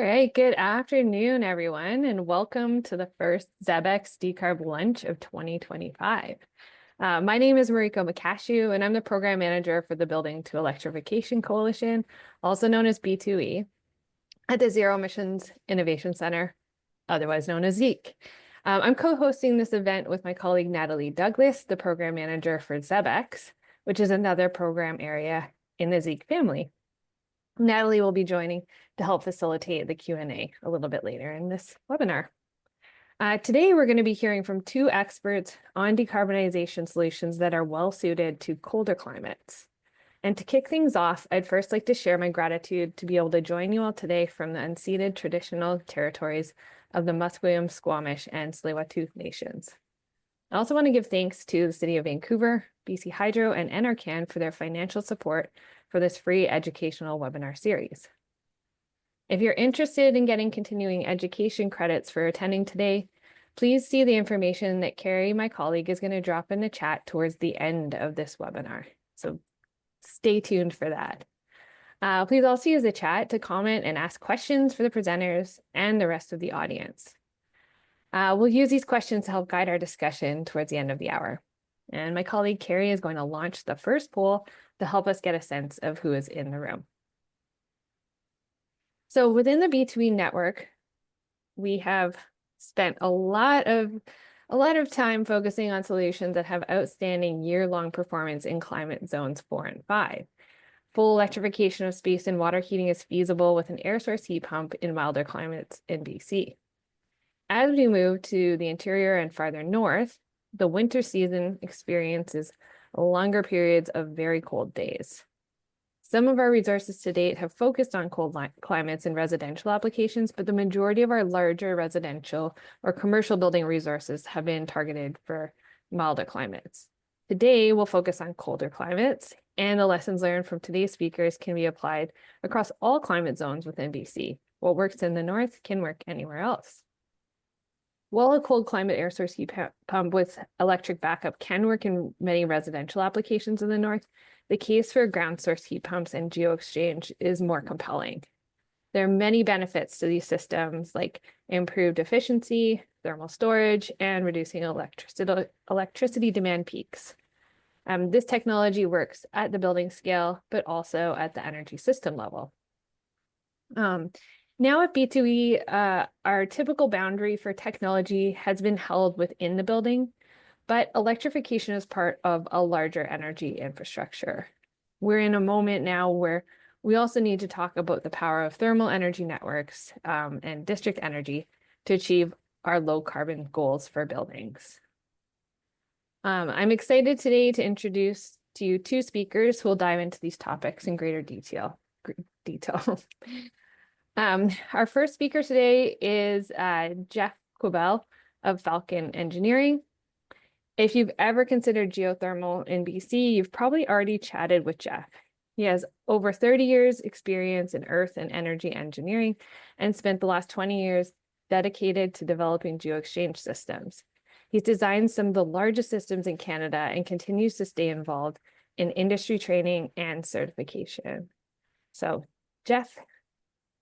right, good afternoon, everyone, and welcome to the first ZEBx Decarb Lunch of 2025. My name is Mariko Makashu, and I'm the Program Manager for the Building to Electrification Coalition, also known as B2E, at the Zero Emissions Innovation Center, otherwise known as ZEEC. I'm co-hosting this event with my colleague Natalie Douglas, the Program Manager for ZEBx, which is another program area in the ZEEC family. Natalie will be joining to help facilitate the Q&A a little bit later in this webinar. Today, we're going to be hearing from two experts on decarbonization solutions that are well suited to colder climates. And to kick things off, I'd first like to share my gratitude to be able to join you all today from the unceded traditional territories of the Musqueam, Squamish, and Tsleil-Waututh nations. I also want to give thanks to the City of Vancouver, BC Hydro, and NRCan for their financial support for this free educational webinar series. If you're interested in getting continuing education credits for attending today, please see the information that Carrie, my colleague, is going to drop in the chat towards the end of this webinar. So stay tuned for that. Please also use the chat to comment and ask questions for the presenters and the rest of the audience. We'll use these questions to help guide our discussion towards the end of the hour. And my colleague Carrie is going to launch the first poll to help us get a sense of who is in the room. So within the B2E network, we have spent a lot of time focusing on solutions that have outstanding year-long performance in climate zones 4 and 5. Full electrification of space and water heating is feasible with an air source heat pump in milder climates in BC. As we move to the interior and farther north, the winter season experiences longer periods of very cold days. Some of our resources to date have focused on cold climates and residential applications, but the majority of our larger residential or commercial building resources have been targeted for milder climates. Today, we'll focus on colder climates, and the lessons learned from today's speakers can be applied across all climate zones within BC. What works in the north can work anywhere else. While a cold climate air source heat pump with electric backup can work in many residential applications in the north, the case for ground source heat pumps and geo-exchange is more compelling. There are many benefits to these systems, like improved efficiency, thermal storage, and reducing electricity demand peaks. This technology works at the building scale, but also at the energy system level. Now at B2E, our typical boundary for technology has been held within the building, but electrification is part of a larger energy infrastructure. We're in a moment now where we also need to talk about the power of thermal energy networks and district energy to achieve our low carbon goals for buildings. I'm excited today to introduce to you two speakers who will dive into these topics in greater detail. Our first speaker today is Jeff Quibell of Falcon Engineering. If you've ever considered geothermal in BC, you've probably already chatted with Jeff. He has over 30 years experience in earth and energy engineering and spent the last 20 years dedicated to developing geo-exchange systems. He's designed some of the largest systems in Canada and continues to stay involved in industry training and certification. So, Jeff,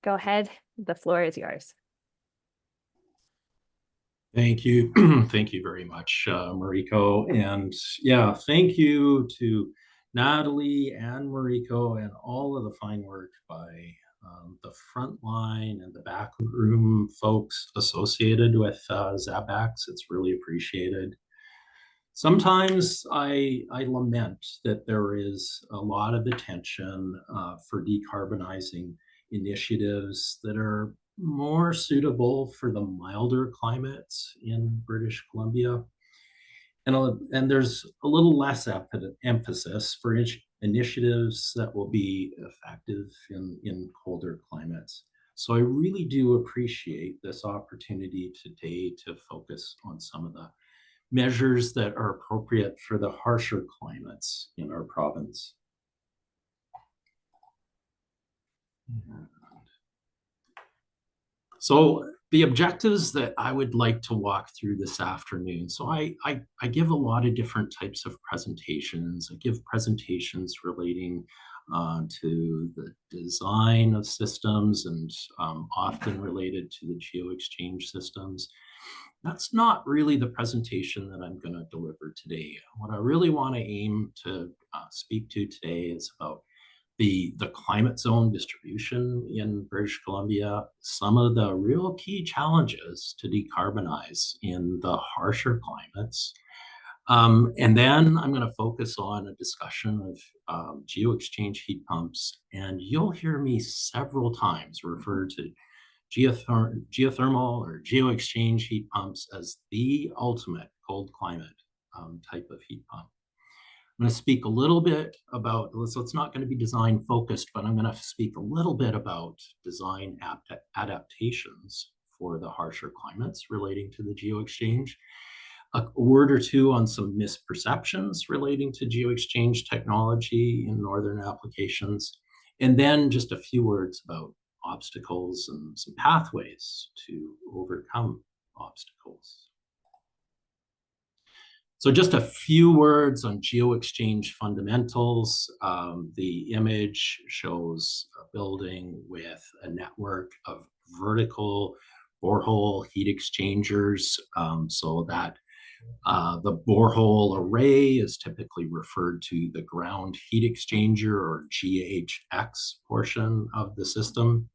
go ahead. The floor is yours. Thank you. Thank you very much, Mariko. And yeah, thank you to Natalie and Mariko and all of the fine work by the frontline and the backroom folks associated with ZEBx. It's really appreciated. Sometimes I lament that there is a lot of attention for decarbonizing initiatives that are more suitable for the milder climates in British Columbia. And there's a little less emphasis for initiatives that will be effective in colder climates. So I really do appreciate this opportunity today to focus on some of the measures that are appropriate for the harsher climates in our province. So the objectives that I would like to walk through this afternoon. So I give a lot of different types of presentations. I give presentations relating to the design of systems and often related to the geo-exchange systems. That's not really the presentation that I'm going to deliver today. What I really want to aim to speak to today is about the climate zone distribution in British Columbia, some of the real key challenges to decarbonize in the harsher climates. And then I'm going to focus on a discussion of geo-exchange heat pumps. And you'll hear me several times refer to geothermal or geo-exchange heat pumps as the ultimate cold climate type of heat pump. I'm going to speak a little bit about, so it's not going to be design focused, but I'm going to speak a little bit about design adaptations for the harsher climates relating to the geo-exchange. A word or two on some misperceptions relating to geo-exchange technology in northern applications, and then just a few words about obstacles and some pathways to overcome obstacles. So just a few words on geo-exchange fundamentals. The image shows a building with a network of vertical borehole heat exchangers, so that the borehole array is typically referred to the ground heat exchanger or GHX portion of the system.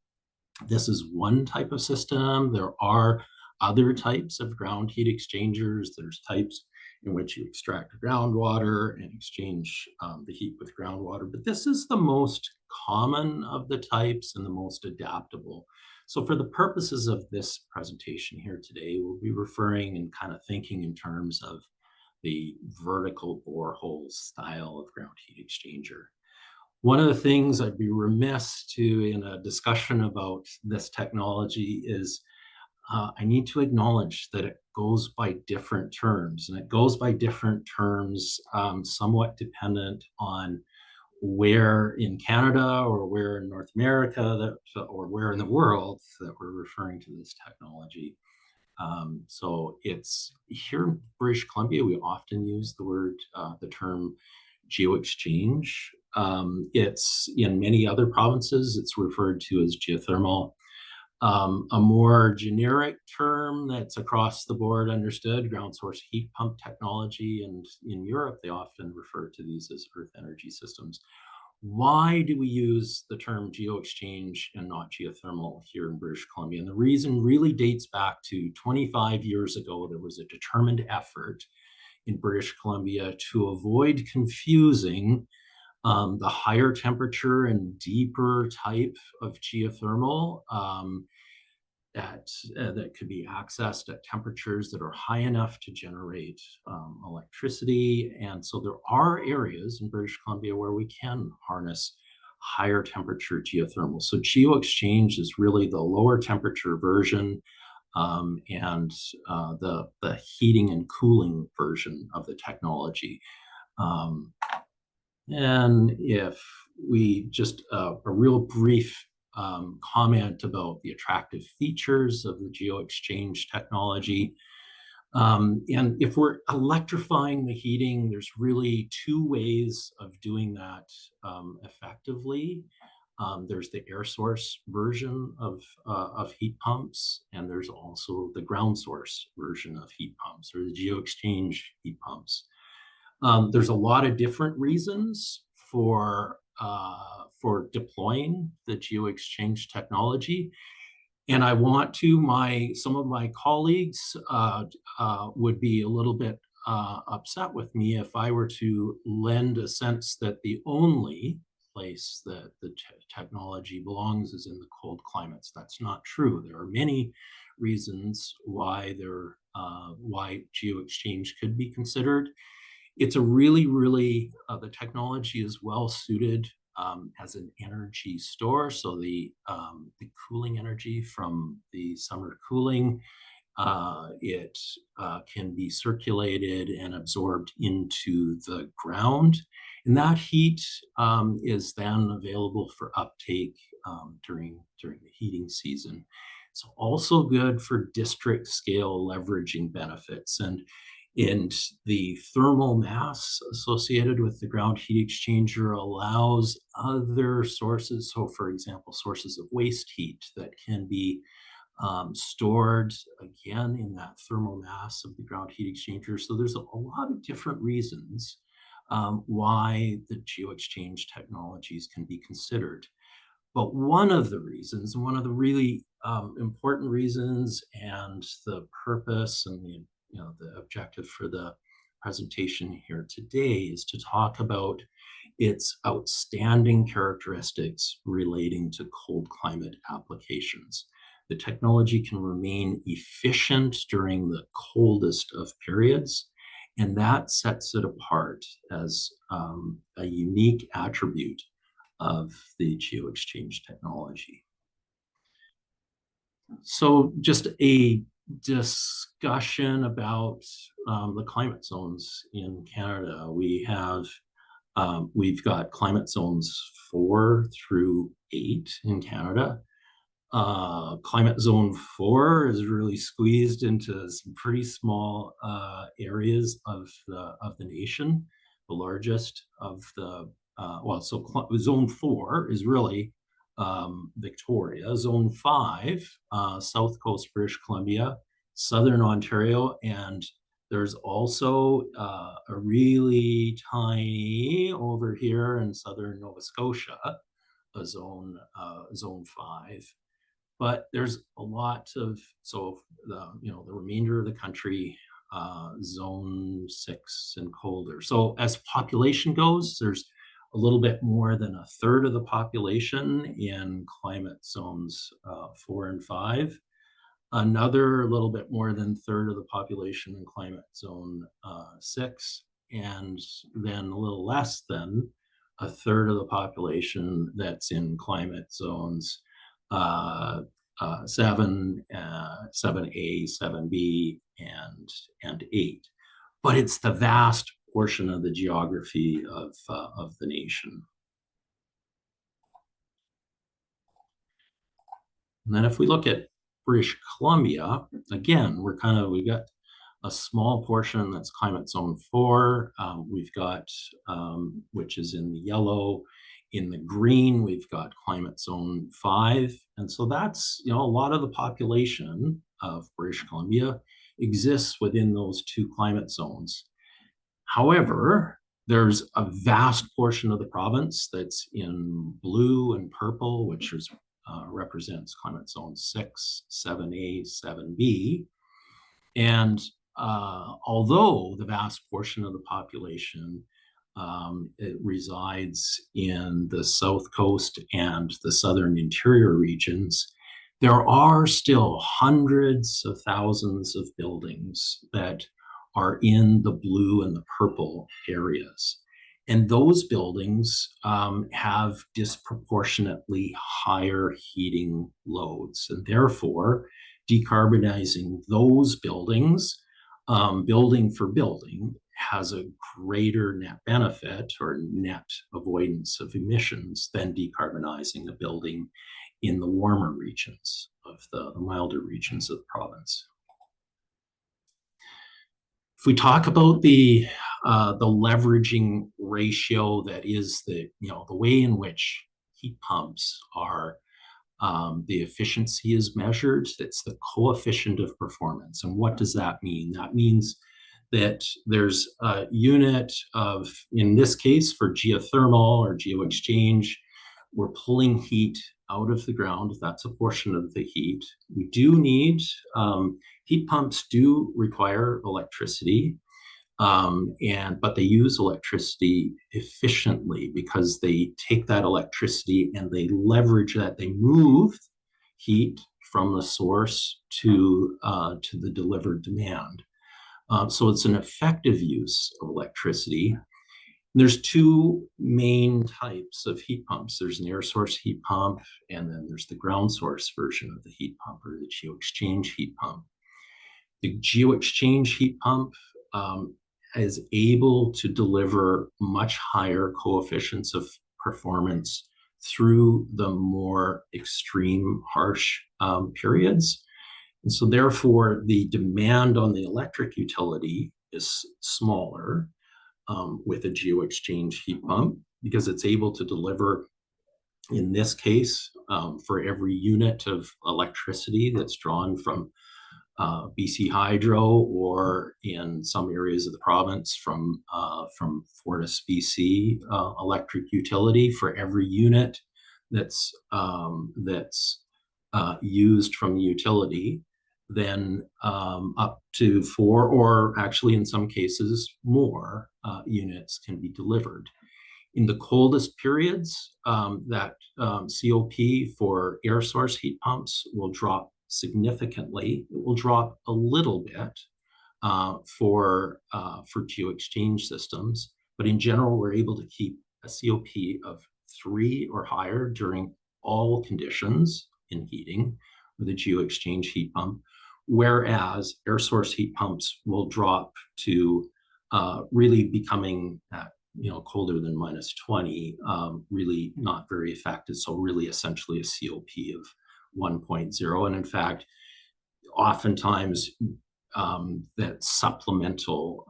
This is one type of system. There are other types of ground heat exchangers. There's types in which you extract groundwater and exchange the heat with groundwater. But this is the most common of the types and the most adaptable. So for the purposes of this presentation here today, we'll be referring and kind of thinking in terms of the vertical borehole style of ground heat exchanger. One of the things I'd be remiss to in a discussion about this technology is I need to acknowledge that it goes by different terms, and it goes by different terms somewhat dependent on where in Canada or where in North America or where in the world that we're referring to this technology. So it's here in British Columbia, we often use the term geo-exchange. It's in many other provinces, it's referred to as geothermal. A more generic term that's across the board understood, ground source heat pump technology, and in Europe, they often refer to these as earth energy systems. Why do we use the term geo-exchange and not geothermal here in British Columbia? And the reason really dates back to 25 years ago. There was a determined effort in British Columbia to avoid confusing the higher temperature and deeper type of geothermal that could be accessed at temperatures that are high enough to generate electricity. And so there are areas in British Columbia where we can harness higher temperature geothermal. So geo-exchange is really the lower temperature version and the heating and cooling version of the technology. And if we just a real brief comment about the attractive features of the geo-exchange technology. And if we're electrifying the heating, there's really two ways of doing that effectively. There's the air source version of heat pumps, and there's also the ground source version of heat pumps, or the geo-exchange heat pumps. There's a lot of different reasons for deploying the geo-exchange technology. And I want to, some of my colleagues would be a little bit upset with me if I were to lend a sense that the only place that the technology belongs is in the cold climates. That's not true. There are many reasons why geo-exchange could be considered. It's a really, the technology is well suited as an energy store. So the cooling energy from the summer cooling, it can be circulated and absorbed into the ground. And that heat is then available for uptake during the heating season. It's also good for district scale leveraging benefits. And And the thermal mass associated with the ground heat exchanger allows other sources, so for example, sources of waste heat that can be stored again in that thermal mass of the ground heat exchanger. So there's a lot of different reasons why the geo-exchange technologies can be considered. But one of the reasons, one of the really important reasons, and the purpose and the objective for the presentation here today is to talk about its outstanding characteristics relating to cold climate applications. The technology can remain efficient during the coldest of periods, and that sets it apart as a unique attribute of the geo-exchange technology. So just a discussion about the climate zones in Canada. We've got climate zones 4 through 8 in Canada. Climate zone 4 is really squeezed into some pretty small areas of the nation. The largest of the zone 4 is really Victoria. Zone 5, South Coast, British Columbia, Southern Ontario, and there's also a really tiny over here in Southern Nova Scotia, a zone 5. But there's a lot of, so the remainder of the country, zone 6 and colder. So as population goes, there's a little bit more than a third of the population in climate zones 4 and 5. Another little bit more than a third of the population in climate zone 6, and then a little less than a third of the population that's in climate zones 7, 7A, 7B, and 8. But it's the vast portion of the geography of the nation. And then if we look at British Columbia, again, we've got a small portion that's climate zone 4. We've got, which is in the yellow. In the green, we've got climate zone 5. And so that's, a lot of the population of British Columbia exists within those two climate zones. However, there's a vast portion of the province that's in blue and purple, which is represents climate zone 6, 7A, 7B. And although the vast portion of the population it resides in the South Coast and the Southern Interior regions, there are still hundreds of thousands of buildings that are in the blue and the purple areas. And those buildings have disproportionately higher heating loads. And therefore, decarbonizing those buildings, building for building, has a greater net benefit or net avoidance of emissions than decarbonizing a building in the warmer regions of the milder regions of the province. If we talk about the leveraging ratio, that is the way in which heat pumps are, the efficiency is measured. It's the coefficient of performance. And what does that mean? That means that there's a unit of, in this case, for geothermal or geo-exchange, we're pulling heat out of the ground. That's a portion of the heat. We do need, heat pumps do require electricity, but they use electricity efficiently because they take that electricity and they leverage that. They move heat from the source to the delivered demand. So it's an effective use of electricity. There's two main types of heat pumps. There's an air source heat pump, and then there's the ground source version of the heat pump, or the geo-exchange heat pump. The geo-exchange heat pump is able to deliver much higher coefficients of performance through the more extreme, harsh periods. And so therefore, the demand on the electric utility is smaller with a geo-exchange heat pump, because it's able to deliver, in this case, for every unit of electricity that's drawn from BC Hydro, or in some areas of the province from Fortis BC Electric Utility, for every unit that's used from the utility, then up to 4, or actually in some cases more, units can be delivered. In the coldest periods, that COP for air source heat pumps will drop significantly. It will drop a little bit for geo-exchange systems, but in general, we're able to keep a COP of 3 or higher during all conditions in heating with a geo-exchange heat pump, whereas air source heat pumps will drop to really becoming at colder than -20, really not very effective. So really essentially a COP of 1.0. And in fact, oftentimes that supplemental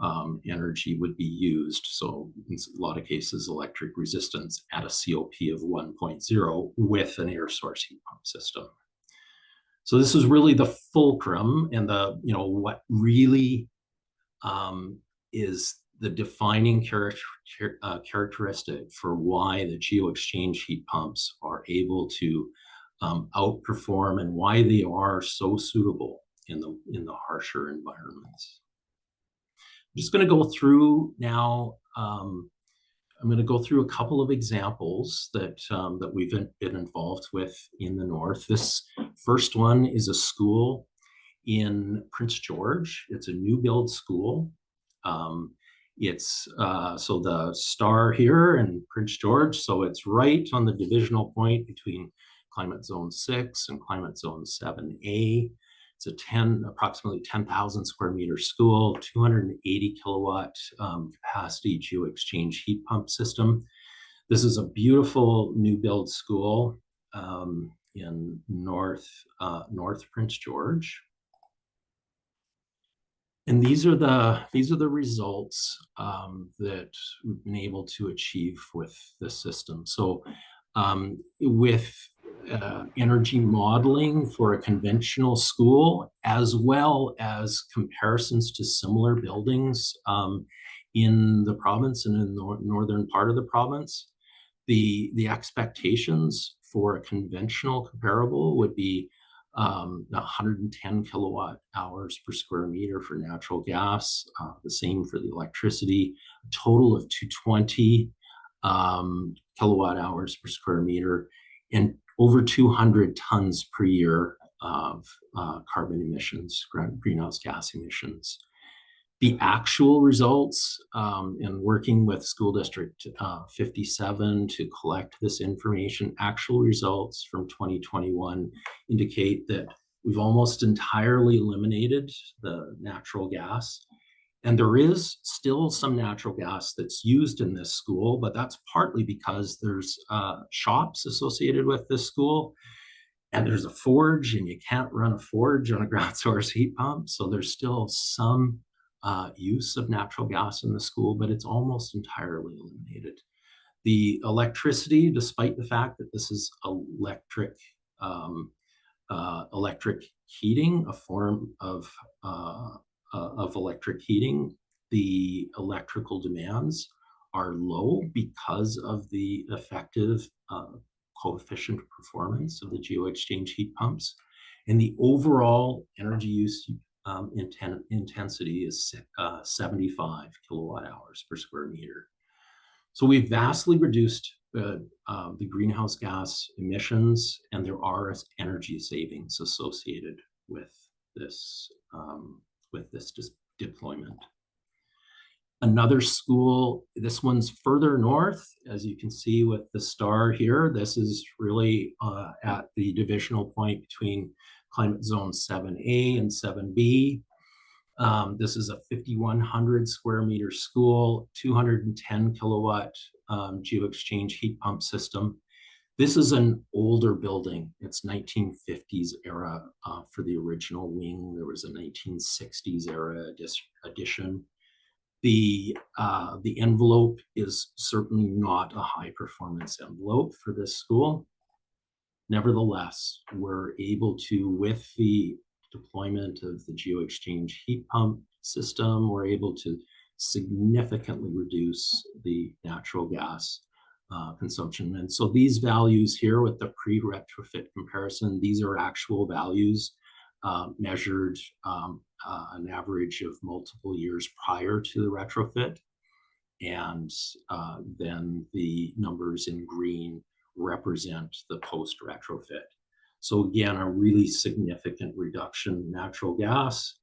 energy would be used. So in a lot of cases, electric resistance at a COP of 1.0 with an air source heat pump system. So this is really the fulcrum, and what really is the defining characteristic for why the geo-exchange heat pumps are able to outperform, and why they are so suitable in the harsher environments. I'm just going to go through now. I'm going to go through a couple of examples that we've been involved with in the north. This first one is a school in Prince George. It's a new build school. It's so the star here in Prince George, so it's right on the divisional point between Climate Zone 6 and Climate Zone 7A. It's approximately 10,000 square meter school, 280 kilowatt capacity geo-exchange heat pump system. This is a beautiful new build school in North Prince George. And these are the results that we've been able to achieve with this system. So with energy modeling for a conventional school, as well as comparisons to similar buildings in the province and in the northern part of the province, the expectations for a conventional comparable would be 110 kilowatt hours per square meter for natural gas, the same for the electricity, a total of 220 kilowatt hours per square meter, and over 200 tons per year of carbon emissions, greenhouse gas emissions. The actual results, in working with School District 57 to collect this information, actual results from 2021 indicate that we've almost entirely eliminated the natural gas. And there is still some natural gas that's used in this school, but that's partly because there's shops associated with this school, and there's a forge, and you can't run a forge on a ground source heat pump. So there's still some use of natural gas in the school, but it's almost entirely eliminated. The electricity, despite the fact that this is electric heating, a form of electric heating, the electrical demands are low because of the effective coefficient performance of the geo-exchange heat pumps, and the overall energy use intensity is 75 kilowatt hours per square meter. So we've vastly reduced the greenhouse gas emissions, and there are energy savings associated with this deployment. Another school, this one's further north, as you can see with the star here. This is really at the divisional point between Climate Zone 7A and 7B. This is a 5,100 square meter school, 210 kilowatt geo-exchange heat pump system. This is an older building. It's 1950s era for the original wing. There was a 1960s era addition. The envelope is certainly not a high performance envelope for this school. Nevertheless, we're able to, with the deployment of the geo-exchange heat pump system, we're able to significantly reduce the natural gas consumption. And so these values here with the pre-retrofit comparison, these are actual values measured an average of multiple years prior to the retrofit. And then the numbers in green represent the post retrofit. So again, a really significant reduction in natural gas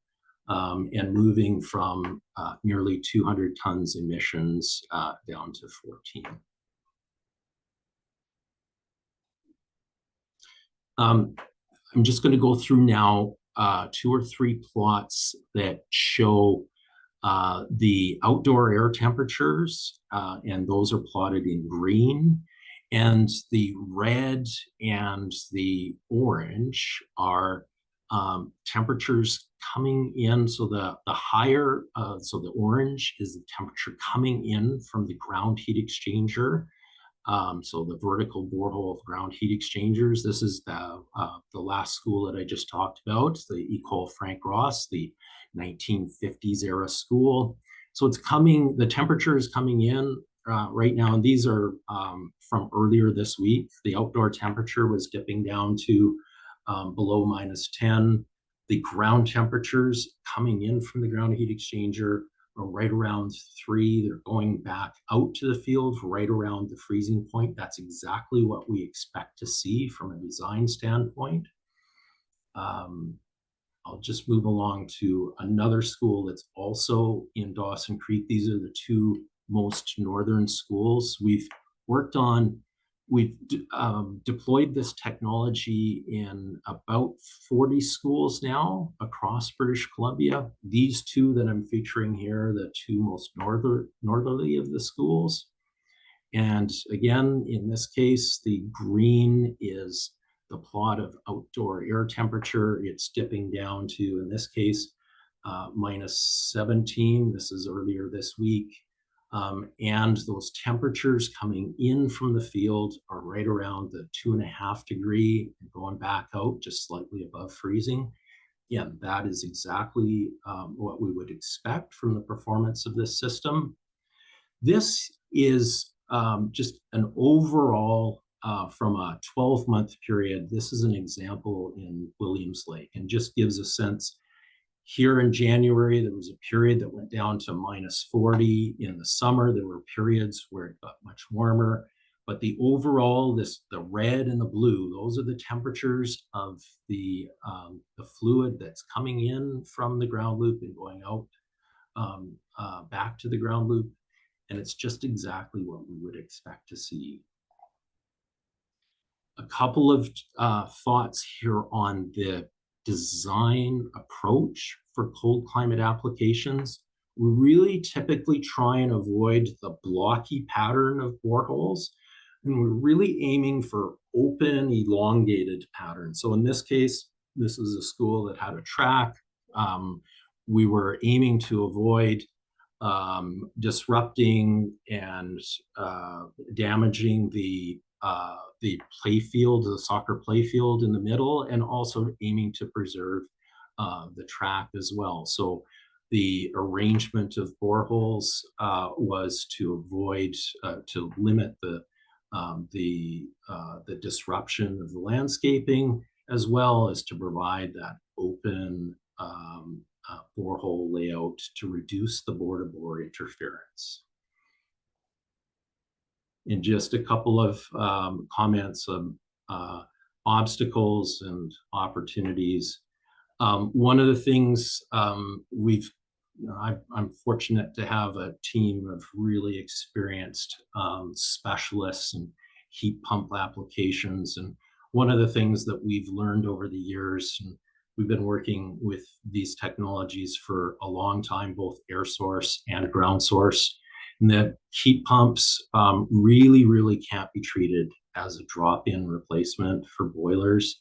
and moving from nearly 200 tons emissions down to 14. I'm just going to go through now 2 or 3 plots that show the outdoor air temperatures, and those are plotted in green. And the red and the orange are temperatures coming in. So the higher, so the orange is the temperature coming in from the ground heat exchanger. So the vertical borehole ground heat exchangers. This is the last school that I just talked about, the Ecole Frank Ross, the 1950s era school. So it's coming, the temperature is coming in right now, and these are from earlier this week. The outdoor temperature was dipping down to below -10. The ground temperatures coming in from the ground heat exchanger are right around 3. They're going back out to the field right around the freezing point. That's exactly what we expect to see from a design standpoint. I'll just move along to another school that's also in Dawson Creek. These are the 2 most northern schools. We've deployed this technology in about 40 schools now across British Columbia. These 2 that I'm featuring here are the 2 most northerly of the schools. And again, in this case, the green is the plot of outdoor air temperature. It's dipping down to, in this case, -17. This is earlier this week. And those temperatures coming in from the field are right around the 2.5 degree, going back out just slightly above freezing. Again, that is exactly what we would expect from the performance of this system. This is just an overall, from a 12-month period, this is an example in Williams Lake, and just gives a sense. Here in January, there was a period that went down to -40. In the summer, there were periods where it got much warmer. But the overall, the red and the blue, those are the temperatures of the fluid that's coming in from the ground loop and going out back to the ground loop. And it's just exactly what we would expect to see. A couple of thoughts here on the design approach for cold climate applications. We really typically try and avoid the blocky pattern of boreholes, and we're really aiming for open, elongated patterns. So in this case, this is a school that had a track. We were aiming to avoid disrupting and damaging the play field, the soccer play field in the middle, and also aiming to preserve the track as well. So the arrangement of boreholes was to avoid, to limit the disruption of the landscaping, as well as to provide that open borehole layout to reduce the bore-to-bore interference. And just a couple of comments of obstacles and opportunities. One of the things I'm fortunate to have a team of really experienced specialists in heat pump applications. And one of the things that we've learned over the years, and we've been working with these technologies for a long time, both air source and ground source, and that heat pumps really can't be treated as a drop-in replacement for boilers.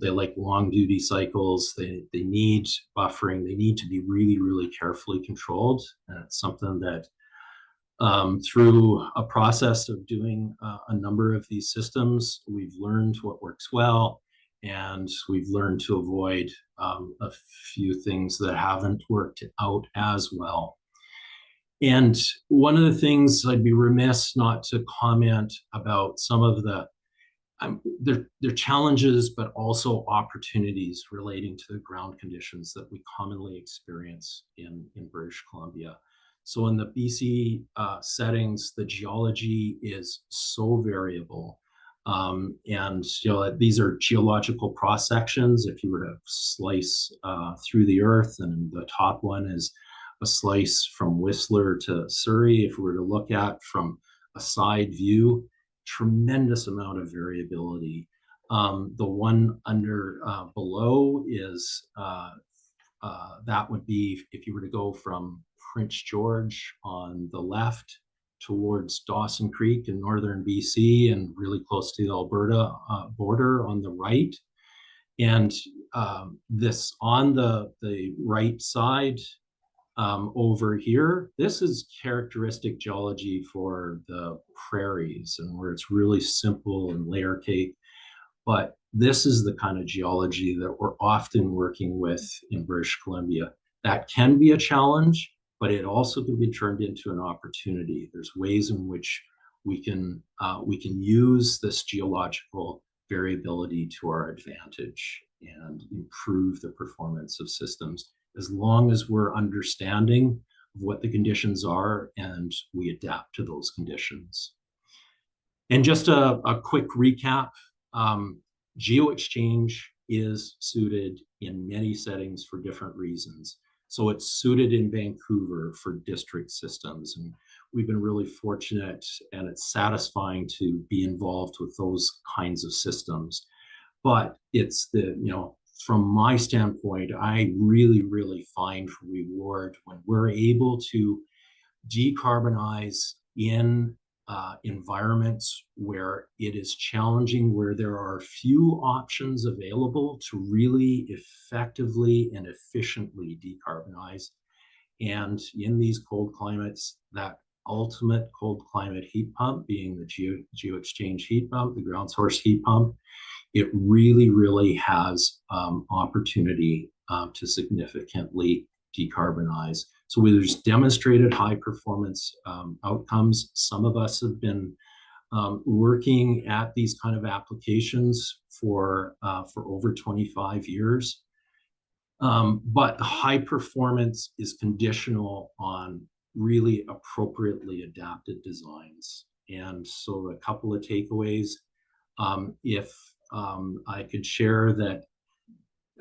They like long duty cycles. They need buffering. They need to be really, really carefully controlled. And it's something that through a process of doing a number of these systems, we've learned what works well, and we've learned to avoid a few things that haven't worked out as well. And one of the things I'd be remiss not to comment about some of the they're challenges, but also opportunities relating to the ground conditions that we commonly experience in British Columbia. So in the BC settings, the geology is so variable. And these are geological cross sections. If you were to slice through the earth, and the top one is a slice from Whistler to Surrey. If we were to look at from a side view, tremendous amount of variability. The one under below is that would be if you were to go from Prince George on the left towards Dawson Creek in northern BC and really close to the Alberta border on the right. And this on the right side over here, this is characteristic geology for the prairies and where it's really simple and layer cake. But this is the kind of geology that we're often working with in British Columbia. That can be a challenge, but it also can be turned into an opportunity. There's ways in which we can use this geological variability to our advantage and improve the performance of systems, as long as we're understanding of what the conditions are and we adapt to those conditions. And just a quick recap, geo-exchange is suited in many settings for different reasons. So it's suited in Vancouver for district systems, and we've been really fortunate, and it's satisfying to be involved with those kinds of systems. But it's from my standpoint, I really, really find reward when we're able to decarbonize in environments where it is challenging, where there are few options available to really effectively and efficiently decarbonize. And in these cold climates, that ultimate cold climate heat pump being the geo-exchange heat pump, the ground source heat pump, it really, really has opportunity to significantly decarbonize. So there's demonstrated high performance outcomes. Some of us have been working at these kind of applications for over 25 years. But the high performance is conditional on really appropriately adapted designs. And so a couple of takeaways, if I could share that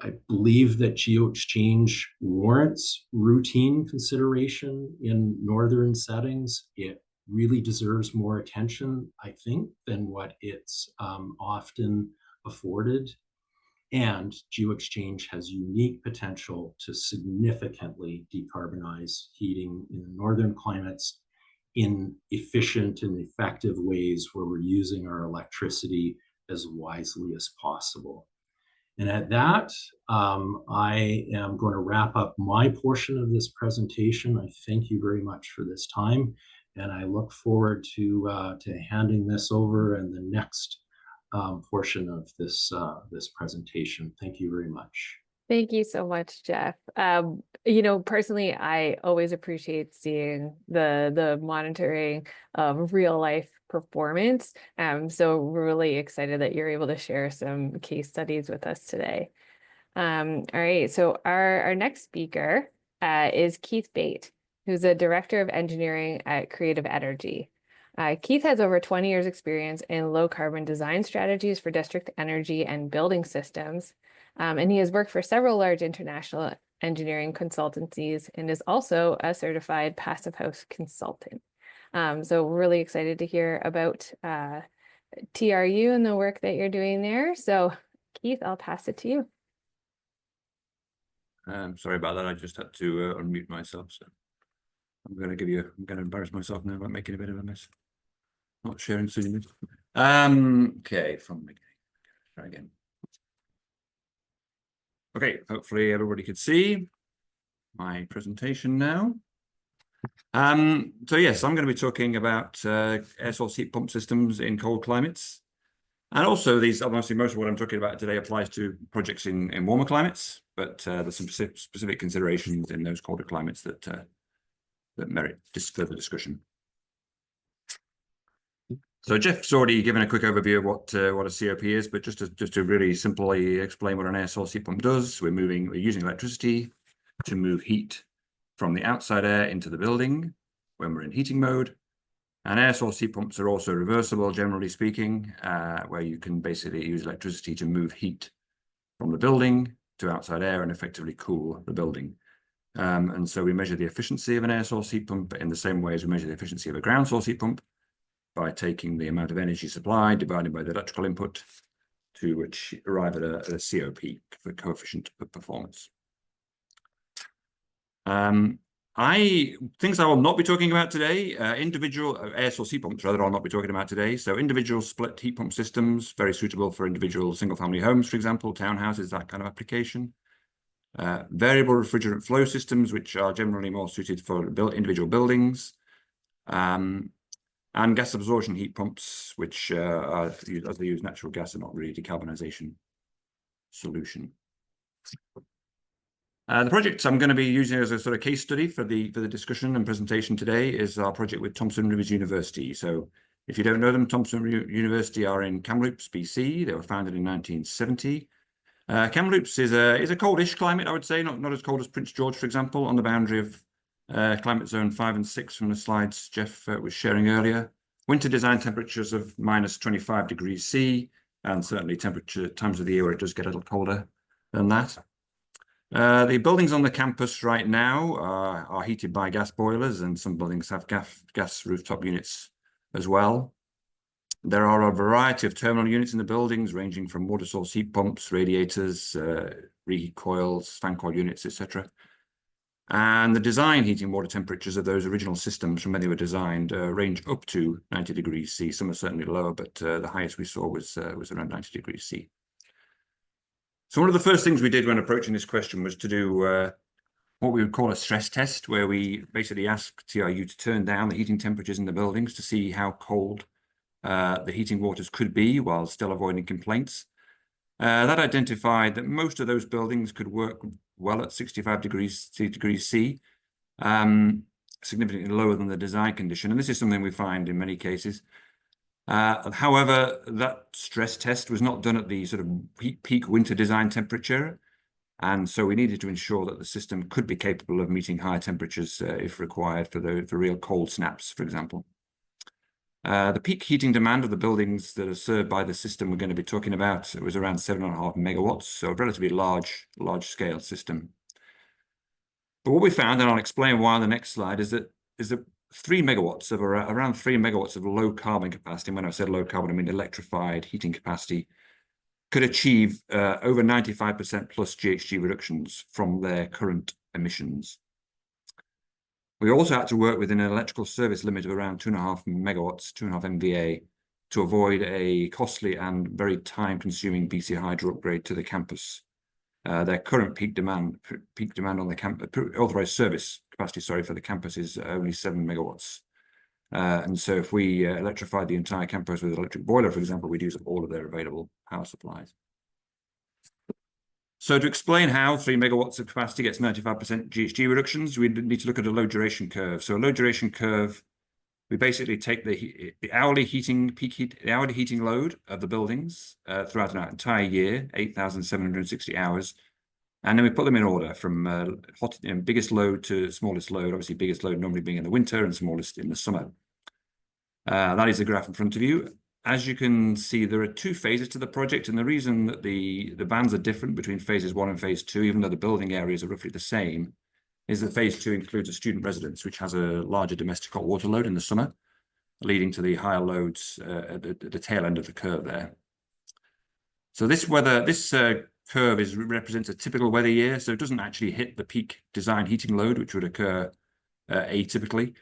I believe that geo-exchange warrants routine consideration in northern settings. It really deserves more attention, I think, than what it's often afforded. And geo-exchange has unique potential to significantly decarbonize heating in northern climates in efficient and effective ways where we're using our electricity as wisely as possible. And at that, I am going to wrap up my portion of this presentation. I thank you very much for this time, and I look forward to handing this over in the next portion of this presentation. Thank you very much. Thank you so much, Jeff. Personally, I always appreciate seeing the monitoring of real life performance. So we're really excited that you're able to share some case studies with us today. All right, so our next speaker is Keith Bate, who's a director of engineering at Creative Energy. Keith has over 20 years experience in low carbon design strategies for district energy and building systems. And he has worked for several large international engineering consultancies and is also a certified passive house consultant. So we're really excited to hear about TRU and the work that you're doing there. So Keith, I'll pass it to you. Sorry about that. I just had to unmute myself. So I'm going to embarrass myself now by making a bit of a mess. Not sharing screen. Okay, from the beginning. Try again. Okay, hopefully everybody can see my presentation now. So yes, I'm going to be talking about air source heat pump systems in cold climates. And also these, obviously most of what I'm talking about today applies to projects in warmer climates, but there's some specific considerations in those colder climates that that merit further discussion. So Jeff's already given a quick overview of what a COP is, but just to really simply explain what an air source heat pump does, we're using electricity to move heat from the outside air into the building when we're in heating mode. And air source heat pumps are also reversible, generally speaking, where you can basically use electricity to move heat from the building to outside air and effectively cool the building. And so we measure the efficiency of an air source heat pump in the same way as we measure the efficiency of a ground source heat pump, by taking the amount of energy supplied divided by the electrical input to arrive at a COP, the coefficient of performance. Things I will not be talking about today, individual air source heat pumps, rather, I'll not be talking about today. So individual split heat pump systems, very suitable for individual single family homes, for example, townhouses, that kind of application. Variable refrigerant flow systems, which are generally more suited for individual buildings. And gas absorption heat pumps, which as they use natural gas, are not really a decarbonization solution. The project I'm going to be using as a sort of case study for the discussion and presentation today is our project with Thompson Rivers University. So if you don't know them, Thompson University are in Kamloops, BC. They were founded in 1970. Kamloops is a coldish climate, I would say, not as cold as Prince George, for example, on the boundary of climate zone 5 and 6 from the slides Jeff was sharing earlier. Winter design temperatures of -25 degrees C, and certainly temperature times of the year where it does get a little colder than that. The buildings on the campus right now are heated by gas boilers, and some buildings have gas rooftop units as well. There are a variety of terminal units in the buildings, ranging from water source heat pumps, radiators, reheat coils, fan coil units, etc. And the design heating water temperatures of those original systems from when they were designed range up to 90 degrees C. Some are certainly lower, but the highest we saw was around 90 degrees C. So one of the first things we did when approaching this question was to do what we would call a stress test, where we basically asked TRU to turn down the heating temperatures in the buildings to see how cold the heating waters could be while still avoiding complaints. That identified that most of those buildings could work well at 65 degrees C, significantly lower than the design condition. And this is something we find in many cases. However, that stress test was not done at the sort of peak winter design temperature. And so we needed to ensure that the system could be capable of meeting higher temperatures if required for real cold snaps, for example. The peak heating demand of the buildings that are served by the system we're going to be talking about, it was around 7.5 megawatts, so a relatively large scale system. But what we found, and I'll explain why on the next slide, is that 3 megawatts of around 3 megawatts of low carbon capacity. And when I said low carbon, I mean electrified heating capacity, could achieve over 95% plus GHG reductions from their current emissions. We also had to work within an electrical service limit of around 2.5 megawatts, 2.5 MVA, to avoid a costly and very time-consuming BC Hydro upgrade to the campus. Their current peak demand on the campus, authorized service capacity, sorry, for the campus is only 7 megawatts. And so if we electrified the entire campus with an electric boiler, for example, we'd use up all of their available power supplies. So to explain how 3 megawatts of capacity gets 95% GHG reductions, we need to look at a load duration curve. So a load duration curve, we basically take the hourly heating load of the buildings throughout an entire year, 8,760 hours, and then we put them in order from biggest load to smallest load. Obviously, biggest load normally being in the winter and smallest in the summer. That is the graph in front of you. As you can see, there are 2 phases to the project, and the reason that the bands are different between phases 1 and phase 2, even though the building areas are roughly the same, is that phase 2 includes a student residence, which has a larger domestic hot water load in the summer, leading to the higher loads at the tail end of the curve there. So this curve represents a typical weather year, so it doesn't actually hit the peak design heating load, which would occur atypically.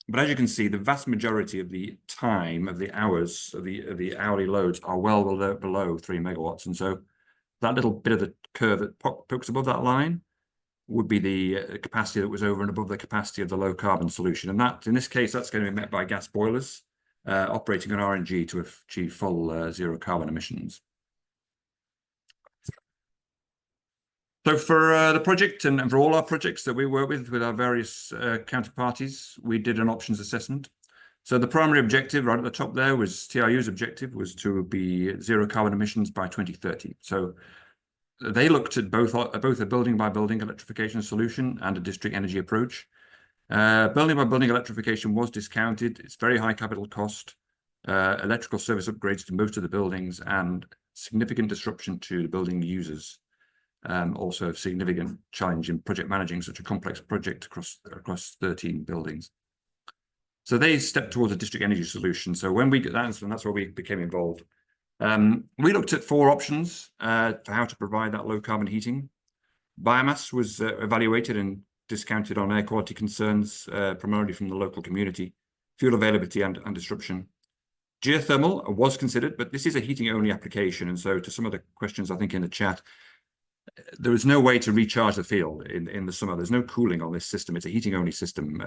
But as you can see, the vast majority of the time of the hours of the hourly loads are well below 3 megawatts. And so that little bit of the curve that pokes above that line would be the capacity that was over and above the capacity of the low carbon solution. And that, in this case, that's going to be met by gas boilers operating on RNG to achieve full zero carbon emissions. So for the project and for all our projects that we work with our various counterparties, we did an options assessment. So the primary objective right at the top there was TRU's objective was to be zero carbon emissions by 2030. So they looked at both a building by building electrification solution and a district energy approach. Building by building electrification was discounted. It's very high capital cost, electrical service upgrades to most of the buildings, and significant disruption to the building users. Also a significant challenge in project managing such a complex project across 13 buildings. So they stepped towards a district energy solution. So when we did that, and that's where we became involved. We looked at 4 options for how to provide that low carbon heating. Biomass was evaluated and discounted on air quality concerns, primarily from the local community, fuel availability and disruption. Geothermal was considered, but this is a heating only application. And so to some of the questions, I think in the chat, there is no way to recharge the field in the summer. There's no cooling on this system. It's a heating only system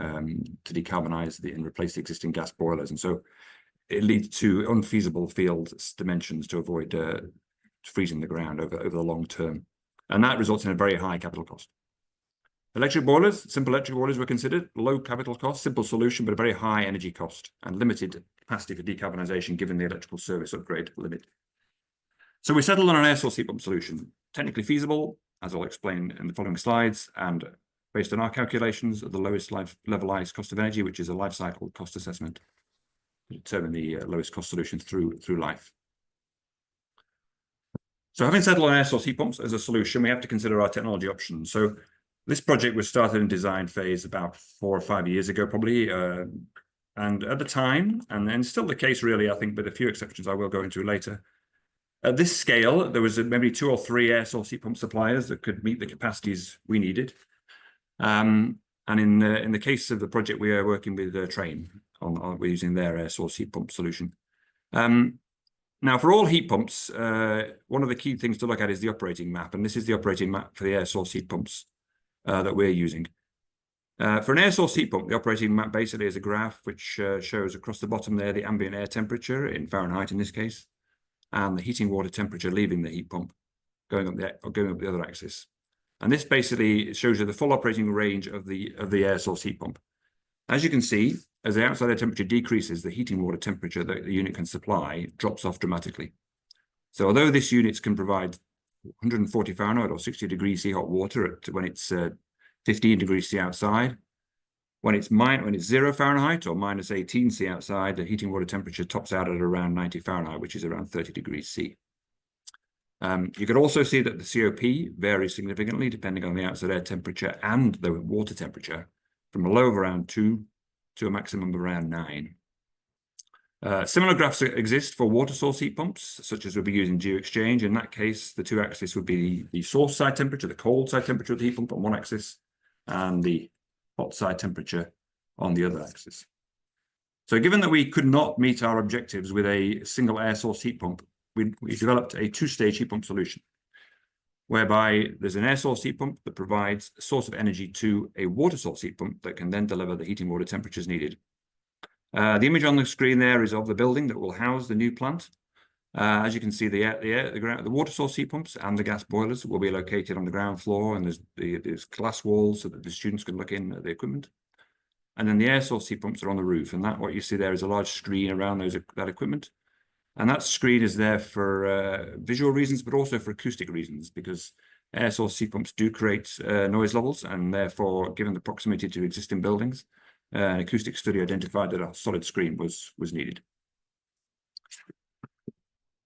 to decarbonize and replace the existing gas boilers. And so it leads to unfeasible field dimensions to avoid freezing the ground over the long term. And that results in a very high capital cost. Electric boilers, simple electric boilers were considered, low capital cost, simple solution, but a very high energy cost and limited capacity for decarbonization given the electrical service upgrade limit. So we settled on an air source heat pump solution, technically feasible, as I'll explain in the following slides, and based on our calculations of the lowest levelized cost of energy, which is a life cycle cost assessment, to determine the lowest cost solution through life. So having settled on air source heat pumps as a solution, we have to consider our technology options. So this project was started in design phase about 4 or 5 years ago, probably. And at the time, and still the case really, I think, with a few exceptions I will go into later, at this scale, there was maybe 2 or 3 air source heat pump suppliers that could meet the capacities we needed. And in the case of the project, we are working with Train we're using their air source heat pump solution. Now, for all heat pumps, one of the key things to look at is the operating map, and this is the operating map for the air source heat pumps that we're using. For an air source heat pump, the operating map basically is a graph which shows across the bottom there the ambient air temperature in Fahrenheit in this case, and the heating water temperature leaving the heat pump, going up the other axis. And this basically shows you the full operating range of the air source heat pump. As you can see, as the outside air temperature decreases, the heating water temperature that the unit can supply drops off dramatically. So although this unit can provide 140 Fahrenheit or 60 degrees C hot water when it's 15 degrees C outside, when it's 0 Fahrenheit or minus 18 C outside, the heating water temperature tops out at around 90 Fahrenheit, which is around 30 degrees C. You can also see that the COP varies significantly depending on the outside air temperature and the water temperature, from a low of around 2 to a maximum of around 9. Similar graphs exist for water source heat pumps, such as we'll be using geo-exchange. In that case, the 2 axes would be the source side temperature, the cold side temperature of the heat pump on one axis, and the hot side temperature on the other axis. So given that we could not meet our objectives with a single air source heat pump, we developed a 2-stage heat pump solution, whereby there's an air source heat pump that provides a source of energy to a water source heat pump that can then deliver the heating water temperatures needed. The image on the screen there is of the building that will house the new plant. As you can see, the water source heat pumps and the gas boilers will be located on the ground floor, and there's glass walls so that the students can look in at the equipment. And then the air source heat pumps are on the roof, and what you see there is a large screen around that equipment. And that screen is there for visual reasons, but also for acoustic reasons, because air source heat pumps do create noise levels, and therefore, given the proximity to existing buildings, an acoustic study identified that a solid screen was needed.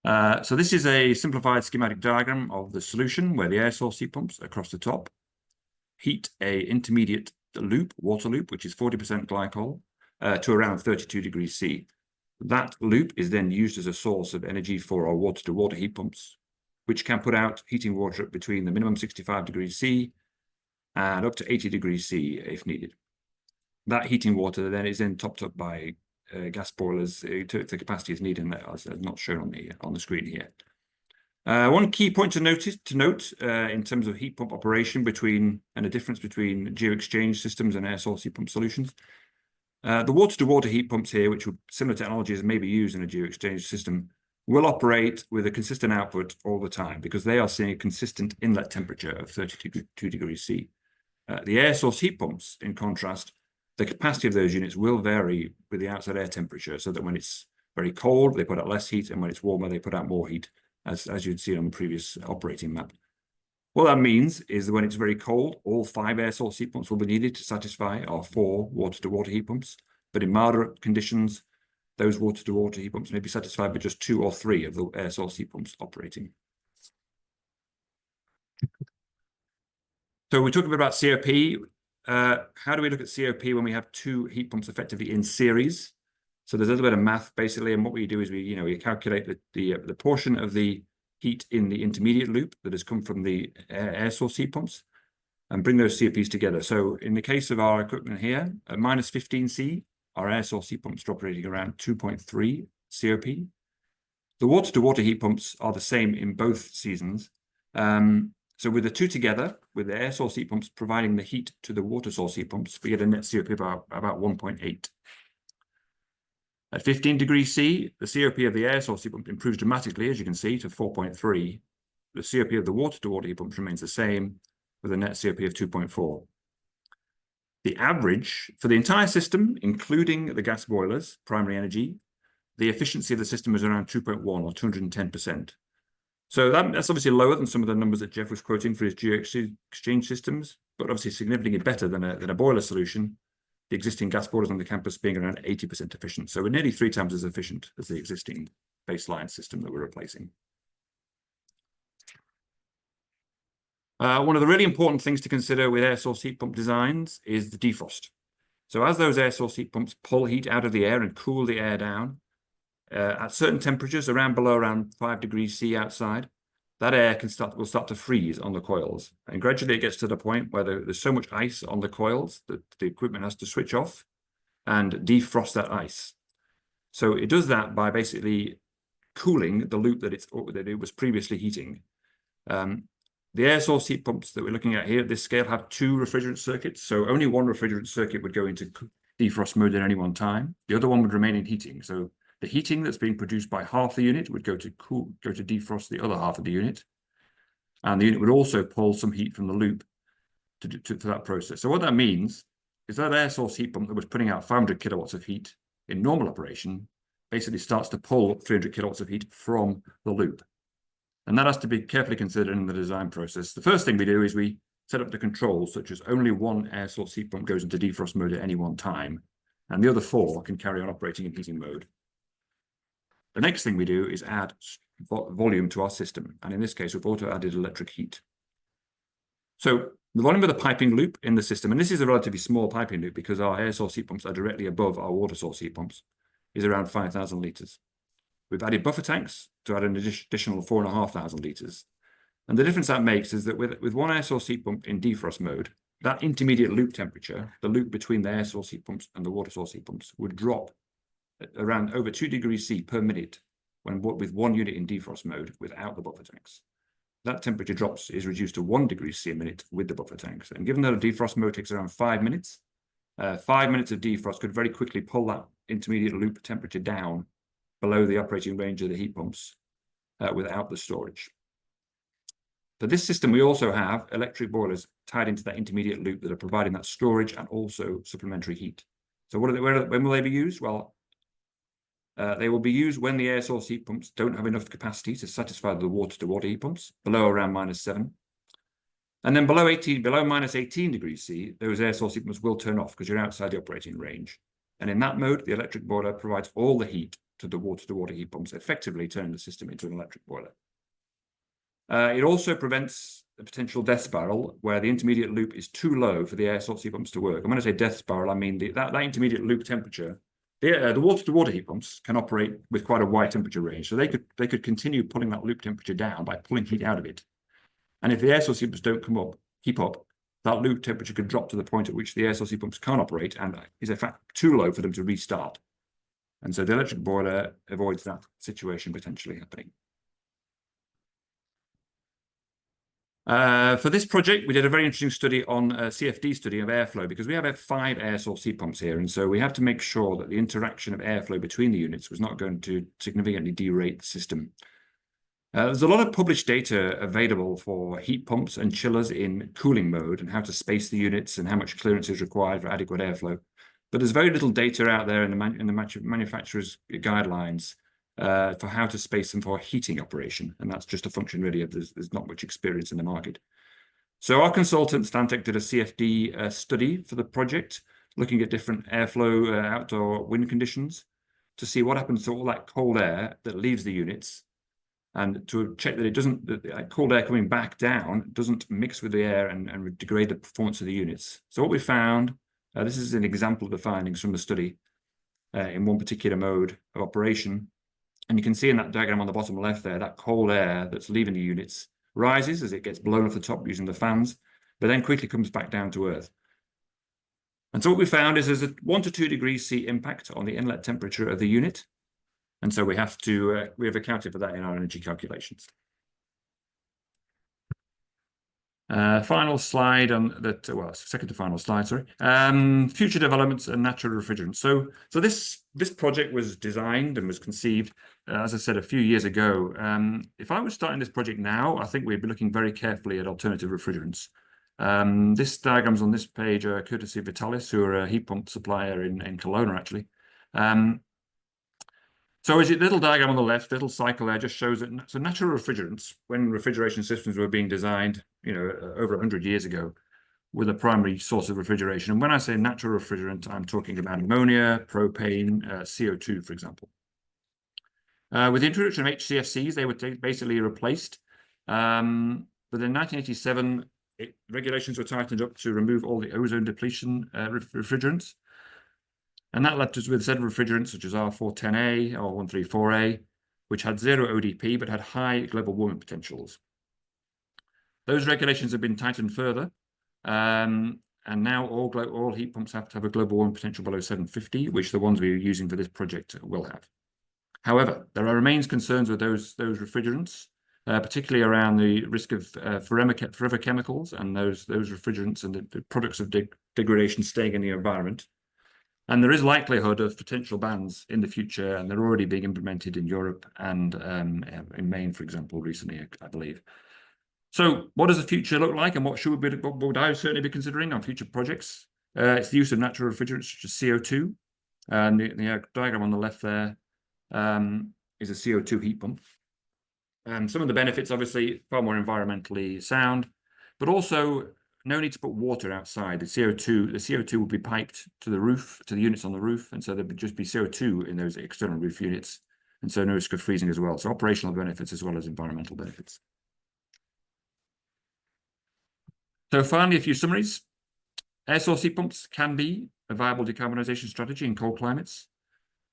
So this is a simplified schematic diagram of the solution where the air source heat pumps across the top heat a intermediate loop, water loop, which is 40% glycol, to around 32 degrees C. That loop is then used as a source of energy for our water-to-water heat pumps, which can put out heating water between the minimum 65 degrees C and up to 80 degrees C if needed. That heating water then is topped up by gas boilers to the capacity is needed, as not shown on the screen here. One key point to note in terms of heat pump operation and the difference between geo-exchange systems and air source heat pump solutions. The water-to-water heat pumps here, which similar technologies may be used in a geo-exchange system, will operate with a consistent output all the time because they are seeing a consistent inlet temperature of 32 degrees C. The air source heat pumps, in contrast, the capacity of those units will vary with the outside air temperature, so that when it's very cold, they put out less heat, and when it's warmer, they put out more heat, as you'd see on the previous operating map. What that means is that when it's very cold, all 5 air source heat pumps will be needed to satisfy our 4 water-to-water heat pumps. But in milder conditions, those water-to-water heat pumps may be satisfied by just 2 or 3 of the air source heat pumps operating. So we talked a bit about COP. How do we look at COP when we have 2 heat pumps effectively in series? So there's a little bit of math basically, and what we do is we calculate the portion of the heat in the intermediate loop that has come from the air source heat pumps and bring those COPs together. So in the case of our equipment here, at minus 15 C, our air source heat pumps are operating around 2.3 COP. The water-to-water heat pumps are the same in both seasons. So with the 2 together, with the air source heat pumps providing the heat to the water source heat pumps, we get a net COP about 1.8. At 15 degrees C, the COP of the air source heat pump improves dramatically, as you can see, to 4.3. The COP of the water-to-water heat pumps remains the same, with a net COP of 2.4. The average for the entire system, including the gas boilers, primary energy, the efficiency of the system is around 2.1 or 210%. So that's obviously lower than some of the numbers that Jeff was quoting for his geo-exchange systems, but obviously significantly better than a boiler solution. The existing gas boilers on the campus being around 80% efficient. So we're nearly 3 times as efficient as the existing baseline system that we're replacing. One of the really important things to consider with air source heat pump designs is the defrost. So as those air source heat pumps pull heat out of the air and cool the air down, at certain temperatures, below around 5 degrees C outside, that air will start to freeze on the coils. And gradually it gets to the point where there's so much ice on the coils that the equipment has to switch off and defrost that ice. So it does that by basically cooling the loop that it was previously heating. The air source heat pumps that we're looking at here at this scale have 2 refrigerant circuits. So only one refrigerant circuit would go into defrost mode at any one time. The other one would remain in heating. So the heating that's being produced by half the unit would go to defrost the other half of the unit. And the unit would also pull some heat from the loop to that process. So what that means is that air source heat pump that was putting out 500 kilowatts of heat in normal operation basically starts to pull 300 kilowatts of heat from the loop. And that has to be carefully considered in the design process. The first thing we do is we set up the controls, such as only one air source heat pump goes into defrost mode at any one time, and the other 4 can carry on operating in heating mode. The next thing we do is add volume to our system. And in this case, we've also added electric heat. So the volume of the piping loop in the system, and this is a relatively small piping loop because our air source heat pumps are directly above our water source heat pumps, is around 5,000 litres. We've added buffer tanks to add an additional 4,500 litres. And the difference that makes is that with one air source heat pump in defrost mode, that intermediate loop temperature, the loop between the air source heat pumps and the water source heat pumps, would drop around over 2 degrees C per minute with one unit in defrost mode without the buffer tanks. That temperature is reduced to 1 degree C a minute with the buffer tanks. And given that a defrost mode takes around 5 minutes, 5 minutes of defrost could very quickly pull that intermediate loop temperature down below the operating range of the heat pumps without the storage. For this system, we also have electric boilers tied into that intermediate loop that are providing that storage and also supplementary heat. So when will they be used? Well, they will be used when the air source heat pumps don't have enough capacity to satisfy the water-to-water heat pumps, below around -7. And then below minus 18 degrees C, those air source heat pumps will turn off because you're outside the operating range. And in that mode, the electric boiler provides all the heat to the water-to-water heat pumps, effectively turning the system into an electric boiler. It also prevents a potential death spiral where the intermediate loop is too low for the air source heat pumps to work. And when I say death spiral, I mean that intermediate loop temperature. The water-to-water heat pumps can operate with quite a wide temperature range, so they could continue pulling that loop temperature down by pulling heat out of it. And if the air source heat pumps don't keep up, that loop temperature could drop to the point at which the air source heat pumps can't operate and is in fact too low for them to restart. And so the electric boiler avoids that situation potentially happening. For this project, we did a very interesting study on a CFD study of airflow, because we have 5 air source heat pumps here. And so we have to make sure that the interaction of airflow between the units was not going to significantly derate the system. There's a lot of published data available for heat pumps and chillers in cooling mode and how to space the units and how much clearance is required for adequate airflow. But there's very little data out there in the manufacturer's guidelines for how to space them for heating operation. And that's just a function really of there's not much experience in the market. So our consultant, Stantec, did a CFD study for the project, looking at different airflow outdoor wind conditions to see what happens to all that cold air that leaves the units, and to check that it doesn't, that cold air coming back down doesn't mix with the air and degrade the performance of the units. So what we found, this is an example of the findings from the study in one particular mode of operation. And you can see in that diagram on the bottom left there, that cold air that's leaving the units rises as it gets blown off the top using the fans, but then quickly comes back down to earth. And so what we found is there's a 1 to 2 degrees C impact on the inlet temperature of the unit. And so we have accounted for that in our energy calculations. Final slide on that, well, second to final slide, sorry. Future developments and natural refrigerants. So this project was designed and was conceived, as I said, a few years ago. If I was starting this project now, I think we'd be looking very carefully at alternative refrigerants. This diagram's on this page, courtesy of Vitalis, who are a heat pump supplier in Kelowna, actually. So as a little diagram on the left, little cycle there just shows that so natural refrigerants, when refrigeration systems were being designed, over 100 years ago, were the primary source of refrigeration. And when I say natural refrigerant, I'm talking about ammonia, propane, CO2, for example. With the introduction of HCFCs, they were basically replaced. But in 1987, regulations were tightened up to remove all the ozone depletion refrigerants. And that left us with said refrigerants such as R410A or R134A, which had 0 ODP but had high global warming potentials. Those regulations have been tightened further, and now all heat pumps have to have a global warming potential below 750, which the ones we are using for this project will have. However, there remains concerns with those refrigerants, particularly around the risk of forever chemicals and those refrigerants and the products of degradation staying in the environment. And there is likelihood of potential bans in the future, and they're already being implemented in Europe and in Maine, for example, recently, I believe. So what does the future look like, and what would I certainly be considering on future projects? It's the use of natural refrigerants such as CO2. And the diagram on the left there is a CO2 heat pump. And some of the benefits, obviously, far more environmentally sound, but also no need to put water outside. The CO2 will be piped to the roof, to the units on the roof, and so there would just be CO2 in those external roof units, and so no risk of freezing as well. So operational benefits as well as environmental benefits. So finally, a few summaries. Air source heat pumps can be a viable decarbonisation strategy in cold climates,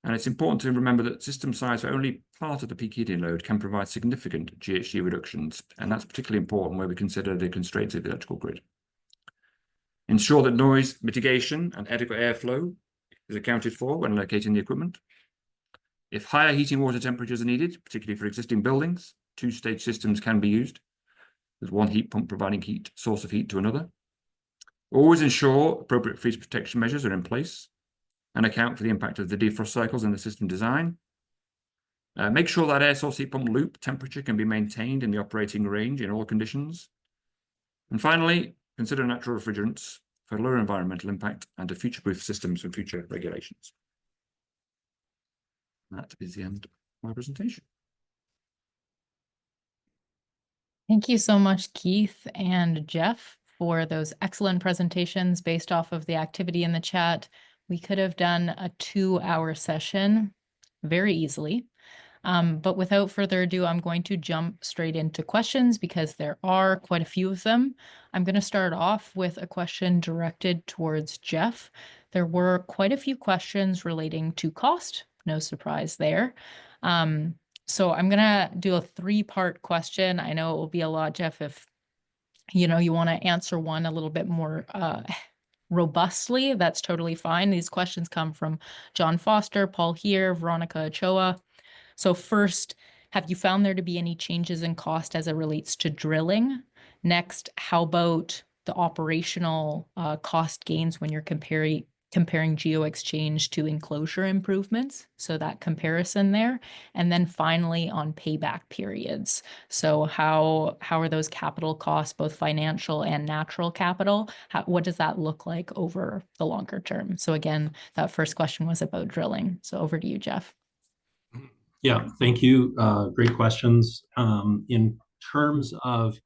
and it's important to remember that system size for only part of the peak heating load can provide significant GHG reductions, and that's particularly important where we consider the constraints of the electrical grid. Ensure that noise mitigation and adequate airflow is accounted for when locating the equipment. If higher heating water temperatures are needed, particularly for existing buildings, 2-stage systems can be used, with one heat pump providing source of heat to another. Always ensure appropriate freeze protection measures are in place and account for the impact of the defrost cycles in the system design. Make sure that air source heat pump loop temperature can be maintained in the operating range in all conditions. And finally, consider natural refrigerants for lower environmental impact and to future-proof systems for future regulations. That is the end of my presentation. Thank you so much, Keith and Jeff, for those excellent presentations based off of the activity in the chat. We could have done a 2-hour session very easily. But without further ado, I'm going to jump straight into questions because there are quite a few of them. I'm going to start off with a question directed towards Jeff. There were quite a few questions relating to cost. No surprise there. So I'm going to do a 3-part question. I know it will be a lot, Jeff, if you want to answer one a little bit more robustly. That's totally fine. These questions come from John Foster, Paul Here, Veronica Ochoa. So first, have you found there to be any changes in cost as it relates to drilling? Next, how about the operational cost gains when you're comparing geo-exchange to enclosure improvements? So that comparison there. And then finally on payback periods. So how are those capital costs, both financial and natural capital? What does that look like over the longer term? So again, that first question was about drilling. So over to you, Jeff. Yeah, thank you. Great questions. In terms of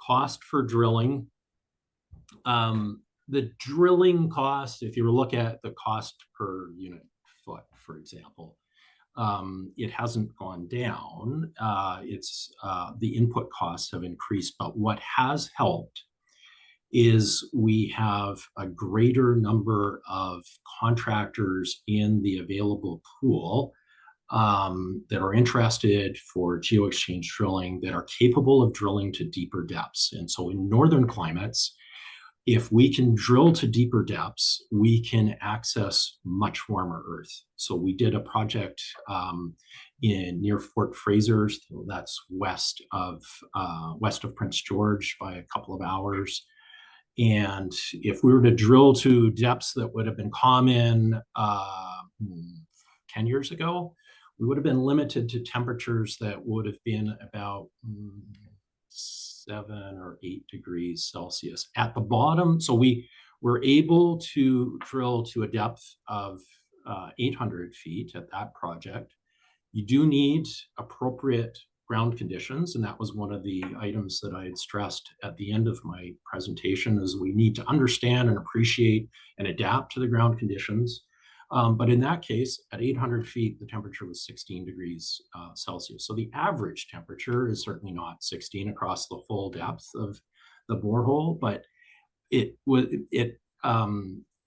cost for drilling, the drilling cost, if you look at the cost per unit foot, for example, it hasn't gone down. The input costs have increased, but what has helped is we have a greater number of contractors in the available pool that are interested for geo-exchange drilling, that are capable of drilling to deeper depths. And so in northern climates, if we can drill to deeper depths, we can access much warmer earth. So we did a project near Fort Fraser, so that's west of Prince George by a couple of hours. And if we were to drill to depths that would have been common 10 years ago, we would have been limited to temperatures that would have been about 7 or 8 degrees Celsius at the bottom. So we were able to drill to a depth of 800 feet at that project. You do need appropriate ground conditions, and that was one of the items that I had stressed at the end of my presentation, is we need to understand and appreciate and adapt to the ground conditions. But in that case, at 800 feet, the temperature was 16 degrees Celsius. So the average temperature is certainly not 16 across the full depth of the borehole, but it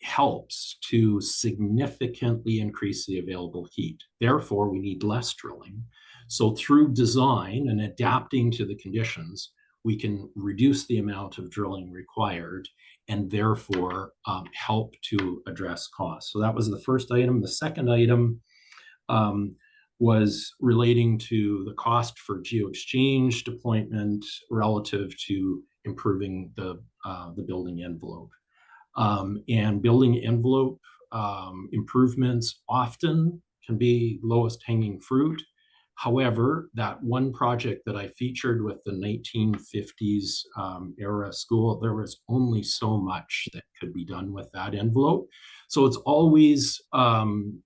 helps to significantly increase the available heat. Therefore, we need less drilling. So through design and adapting to the conditions, we can reduce the amount of drilling required and therefore help to address costs. So that was the first item. The second item was relating to the cost for geo-exchange deployment relative to improving the building envelope. And building envelope improvements often can be lowest hanging fruit. However, that one project that I featured with the 1950s era school, there was only so much that could be done with that envelope. So it's always,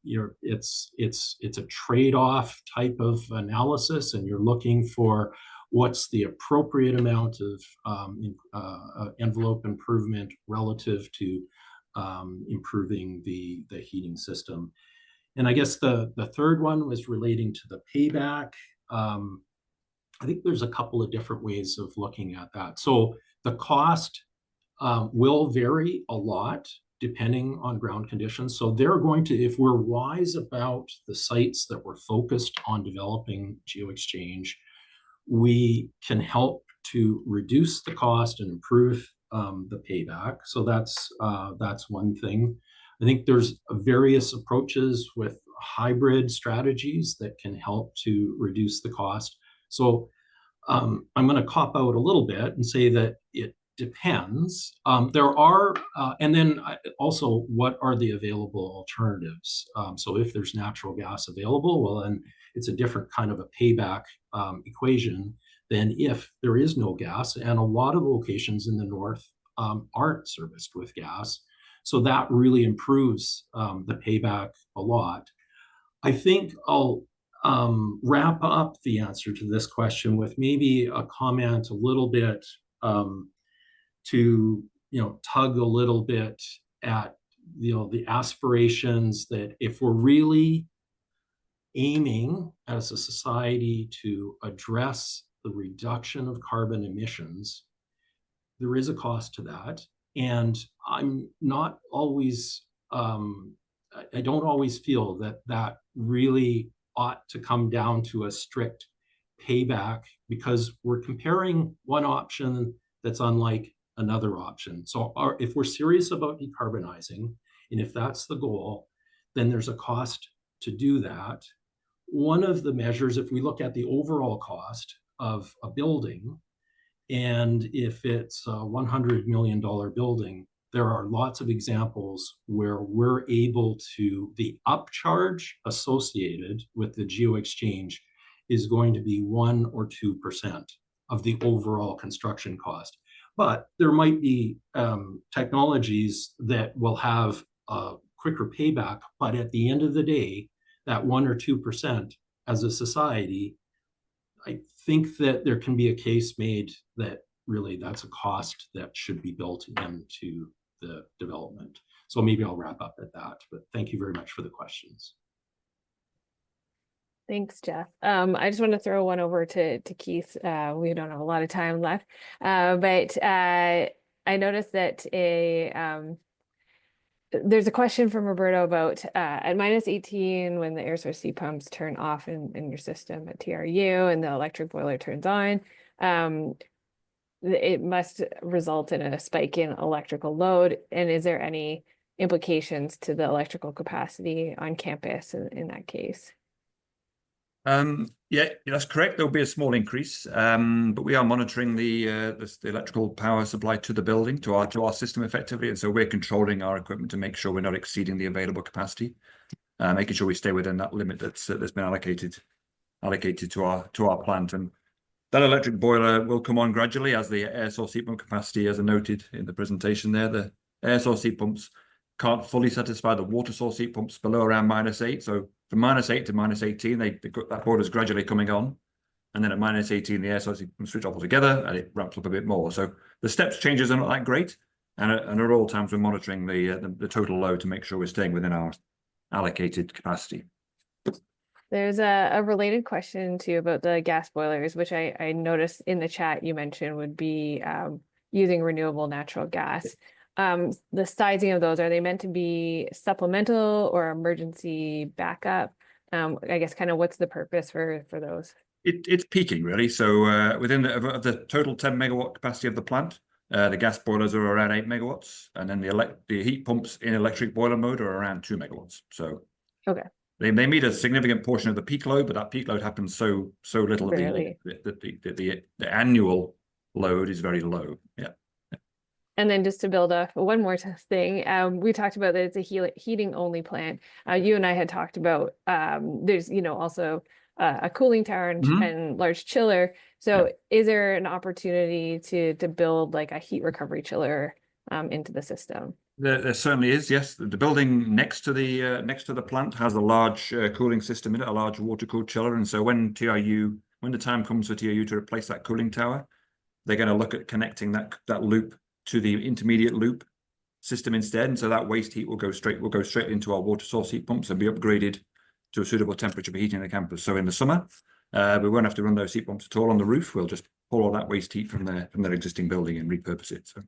it's a trade-off type of analysis, and you're looking for what's the appropriate amount of envelope improvement relative to improving the heating system. And I guess the third one was relating to the payback. I think there's a couple of different ways of looking at that. So the cost will vary a lot depending on ground conditions. So they're going to, if we're wise about the sites that we're focused on developing geo-exchange, we can help to reduce the cost and improve the payback. So that's one thing. I think there's various approaches with hybrid strategies that can help to reduce the cost. So I'm going to cop out a little bit and say that it depends. There are, and then also, what are the available alternatives? So if there's natural gas available, well, then it's a different kind of a payback equation than if there is no gas. And a lot of locations in the north aren't serviced with gas. So that really improves the payback a lot. I think I'll wrap up the answer to this question with maybe a comment a little bit to tug a little bit at the aspirations that if we're really aiming as a society to address the reduction of carbon emissions, there is a cost to that. And I'm not always, I don't always feel that really ought to come down to a strict payback, because we're comparing one option that's unlike another option. So if we're serious about decarbonizing, and if that's the goal, then there's a cost to do that. One of the measures, if we look at the overall cost of a building, And if it's a $100 million building, there are lots of examples where we're able to, the upcharge associated with the geo-exchange is going to be 1 or 2% of the overall construction cost. But there might be technologies that will have a quicker payback, but at the end of the day, that 1 or 2% as a society, I think that there can be a case made that really that's a cost that should be built into the development. So maybe I'll wrap up at that, but thank you very much for the questions. Thanks, Jeff. I just want to throw one over to Keith. We don't have a lot of time left, but I noticed that there's a question from Roberto about at -18 when the air source heat pumps turn off in your system at TRU and the electric boiler turns on, it must result in a spike in electrical load. And is there any implications to the electrical capacity on campus in that case? Yeah, that's correct. There'll be a small increase, but we are monitoring the electrical power supply to the building, to our system effectively, and so we're controlling our equipment to make sure we're not exceeding the available capacity, making sure we stay within that limit that's been allocated to our plant. And that electric boiler will come on gradually as the air source heat pump capacity, as I noted in the presentation there. The air source heat pumps can't fully satisfy the water source heat pumps below around -8. So from -8 to -18, that boiler is gradually coming on. And then at -18, the air source heat pumps switch off altogether and it ramps up a bit more. So the steps changes are not that great. And at all times, we're monitoring the total load to make sure we're staying within our allocated capacity. There's a related question too about the gas boilers, which I noticed in the chat you mentioned would be using renewable natural gas. The sizing of those, are they meant to be supplemental or emergency backup? I guess kind of what's the purpose for those? It's peaking really. So within the total 10 megawatt capacity of the plant, the gas boilers are around 8 megawatts, and then the heat pumps in electric boiler mode are around 2 megawatts. So okay. They meet a significant portion of the peak load, but that peak load happens so little Really? The annual load is very low. Yeah. And then just to build off one more thing, we talked about that it's a heating only plant. You and I had talked about there's also a cooling tower and large chiller. So is there an opportunity to build like a heat recovery chiller into the system? There certainly is, yes. The building next to the plant has a large cooling system in it, a large water cooled chiller. And so when the time comes for TRU to replace that cooling tower, they're going to look at connecting that loop to the intermediate loop system instead. And so that waste heat will go straight into our water source heat pumps and be upgraded to a suitable temperature for heating the campus. So in the summer, we won't have to run those heat pumps at all on the roof. We'll just pull all that waste heat from their existing building and repurpose it. So.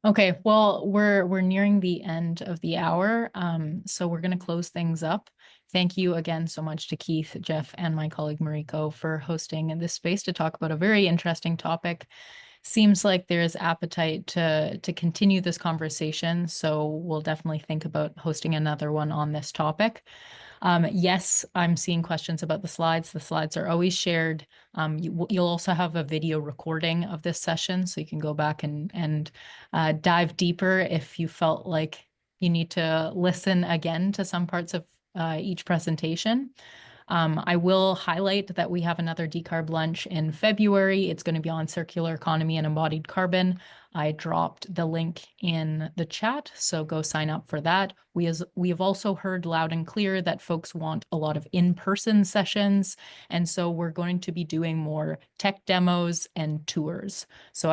Okay, well, we're nearing the end of the hour, so we're going to close things up. Thank you again so much to Keith, Jeff, and my colleague Mariko for hosting in this space to talk about a very interesting topic. Seems like there's appetite to continue this conversation, so we'll definitely think about hosting another one on this topic. Yes, I'm seeing questions about the slides. The slides are always shared. You'll also have a video recording of this session, so you can go back and dive deeper if you felt like you need to listen again to some parts of each presentation. I will highlight that we have another Decarb Lunch in February. It's going to be on circular economy and embodied carbon. I dropped the link in the chat, so go sign up for that. We have also heard loud and clear that folks want a lot of in-person sessions, and so we're going to be doing more tech demos and tours. So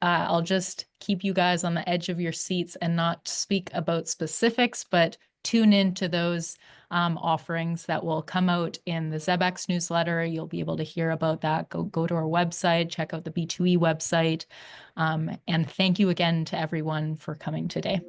I'll just keep you guys on the edge of your seats and not speak about specifics, but tune into those offerings that will come out in the ZEBx newsletter. You'll be able to hear about that. Go to our website, check out the B2E website. And thank you again to everyone for coming today.